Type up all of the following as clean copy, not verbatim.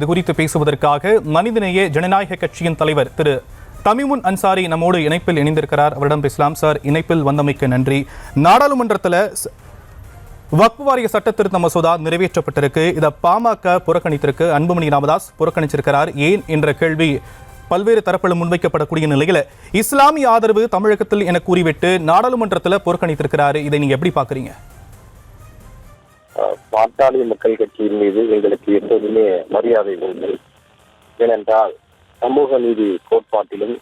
இது குறித்து பேசுவதற்காக மனிதநேய ஜனநாயக கட்சியின் தலைவர் திரு தமிமுன் அன்சாரி நம்மோடு இணைப்பில் இணைந்திருக்கிறார். அவரிடம் பேசலாம். சார், இணைப்பில் வந்தமைக்கு நன்றி. நாடாளுமன்றத்தில் வக்ஃப் வாரிய சட்ட திருத்த மசோதா நிறைவேற்றப்பட்டிருக்கு. இதை பாமக புறக்கணித்திருக்கு. அன்புமணி ராமதாஸ் புறக்கணிச்சிருக்கிறார். ஏன் என்ற கேள்வி பல்வேறு தரப்பிலும் முன்வைக்கப்படக்கூடிய நிலையில் இஸ்லாமிய ஆதரவு தமிழகத்தில் என கூறிவிட்டு நாடாளுமன்றத்தில் புறக்கணித்திருக்கிறாரு. இதை நீங்க எப்படி பாக்குறீங்க? பாட்டாளி மக்கள் கட்சியின் மீது எங்களுக்கு எப்போதுமே மரியாதை உண்டு. ஏனென்றால் சமூக நீதி கோட்பாட்டிலும்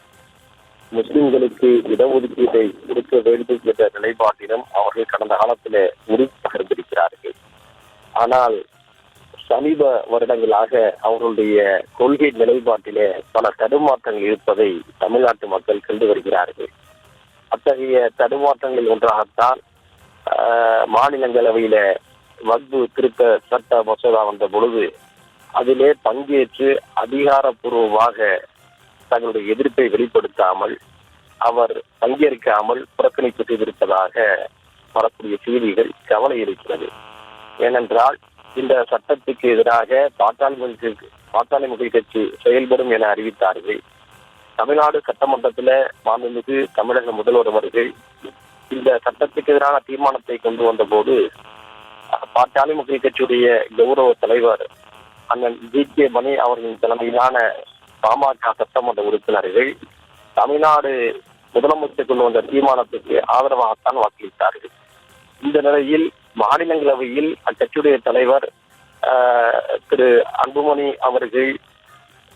முஸ்லிம்களுக்கு இடஒதுக்கீட்டை கொடுக்க வேண்டும் என்ற நிலைப்பாட்டிலும் அவர்கள் கடந்த காலத்தில் உறுதியிருக்கிறார்கள். ஆனால் சமீப வருடங்களாக அவர்களுடைய கொள்கை நிலைப்பாட்டிலே பல தடுமாற்றங்கள் இருப்பதை தமிழ்நாட்டு மக்கள் கண்டு வருகிறார்கள். அத்தகைய தடுமாற்றங்கள் ஒன்றாகத்தான் மாநிலங்களவையில வக்ஃப் திருத்த சட்ட மசோதா வந்த பொழுது அதிலே பங்கேற்று அதிகாரப்பூர்வமாக தங்களுடைய எதிர்ப்பை வெளிப்படுத்தாமல் அவர் பங்கேற்காமல் புறக்கணிப்பு செய்திருப்பதாக வரக்கூடிய செய்திகள் கவலை இருக்கிறது. ஏனென்றால் இந்த சட்டத்துக்கு எதிராக பாட்டாளி மக்கள் கட்சி செயல்படும் என அறிவித்தார்கள். தமிழ்நாடு சட்டமன்றத்தில் மாண்புமிகு தமிழக முதல்வர் அவர்கள் இந்த சட்டத்துக்கு எதிரான தீர்மானத்தை கொண்டு வந்த போது பாட்டாளி மக்கள் கட்சியுடைய கௌரவ தலைவர் அண்ணன் ஜி.கே. மணி அவர்களின் தலைமையிலான பாமக சட்டமன்ற உறுப்பினர்கள் தமிழ்நாடு முதலமைச்சர் கொண்டு வந்த தீர்மானத்துக்கு ஆதரவாகத்தான் வாக்களித்தார்கள். இந்த நிலையில் மாநிலங்களவையில் அக்கட்சியுடைய தலைவர் திரு அன்புமணி அவர்கள்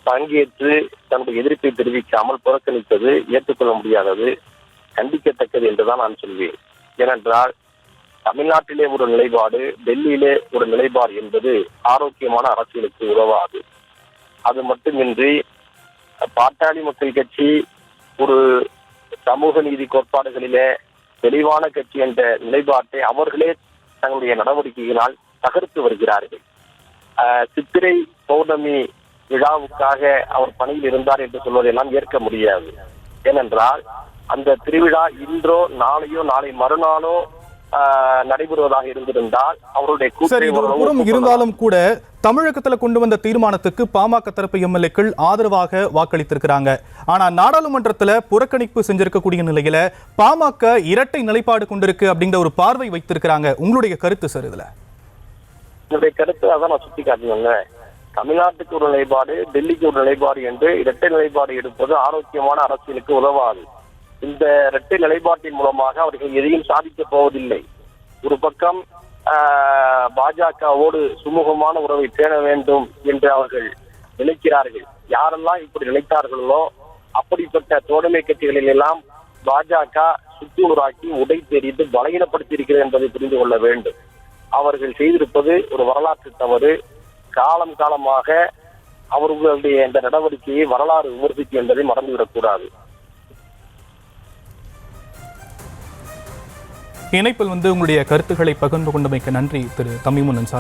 பங்கேற்று தன்னுடைய எதிர்ப்பை தெரிவிக்காமல் புறக்கணித்தது ஏற்றுக்கொள்ள முடியாதது, கண்டிக்கத்தக்கது என்றுதான் நான் சொல்வேன். ஏனென்றால் தமிழ்நாட்டிலே ஒரு நிலைப்பாடு, டெல்லியிலே ஒரு நிலைப்பாடு என்பது ஆரோக்கியமான அரசியலுக்கு உதவாது. அது மட்டுமின்றி பாட்டாளி மக்கள் கட்சி ஒரு சமூக நீதி கோட்பாடுகளிலே தெளிவான கட்சி என்ற நிலைப்பாட்டை அவர்களே தங்களுடைய நடவடிக்கைகளால் தகர்த்து வருகிறார்கள். சித்திரை பௌர்ணமி விழாவுக்காக அவர் பணியில் இருந்தார் என்று சொல்வதெல்லாம் ஏற்க முடியாது. ஏனென்றால் அந்த திருவிழா இன்றோ நாளையோ நாளை மறுநாளோ நடைபெறுவதாக இருந்திருந்தால் அவருடைய இருந்தாலும் கூட தமிழகத்துல கொண்டு வந்த தீர்மானத்துக்கு பாமக தரப்பு எம்எல்ஏக்கள் ஆதரவாக வாக்களித்திருக்கிறாங்க. ஆனா நாடாளுமன்றத்துல புறக்கணிப்பு செஞ்சிருக்கக்கூடிய நிலையில பாமக இரட்டை நிலைப்பாடு கொண்டிருக்கு அப்படிங்கிற ஒரு பார்வை வைத்திருக்கிறாங்க. உங்களுடைய கருத்து சார்? என்னுடைய கருத்து அதான் நான் சுட்டி காட்டினேங்க. தமிழ்நாட்டுக்கு ஒரு நிலைப்பாடு, டெல்லிக்கு ஒரு நிலைப்பாடு என்று இரட்டை நிலைப்பாடு எடுப்பது ஆரோக்கியமான அரசியலுக்கு உதவாது. இந்த இரட்டை நிலைப்பாட்டின் மூலமாக அவர்கள் எதையும் சாதிக்கப் போவதில்லை. ஒரு பக்கம் பாஜகவோடு சுமூகமான உறவை பேண வேண்டும் என்று அவர்கள் நினைக்கிறார்கள். யாரெல்லாம் இப்படி நினைத்தார்களோ அப்படிப்பட்ட தோழமை கட்சிகளில் எல்லாம் பாஜக சுற்றுநூறாக்கி உடை தெரிந்து பலகீனப்படுத்தி இருக்கிறது என்பதை புரிந்து கொள்ள வேண்டும். அவர்கள் செய்திருப்பது ஒரு வரலாற்று தவறு. காலம் காலமாக அவர்களுடைய இந்த நடவடிக்கையை வரலாறு விமர்சிக்கும் என்பதை மறந்துவிடக்கூடாது. இணைப்பில் உங்களுடைய கருத்துக்களை பகிர்ந்து கொண்டமைக்கு நன்றி திரு தமிமுன் அன்சாரி.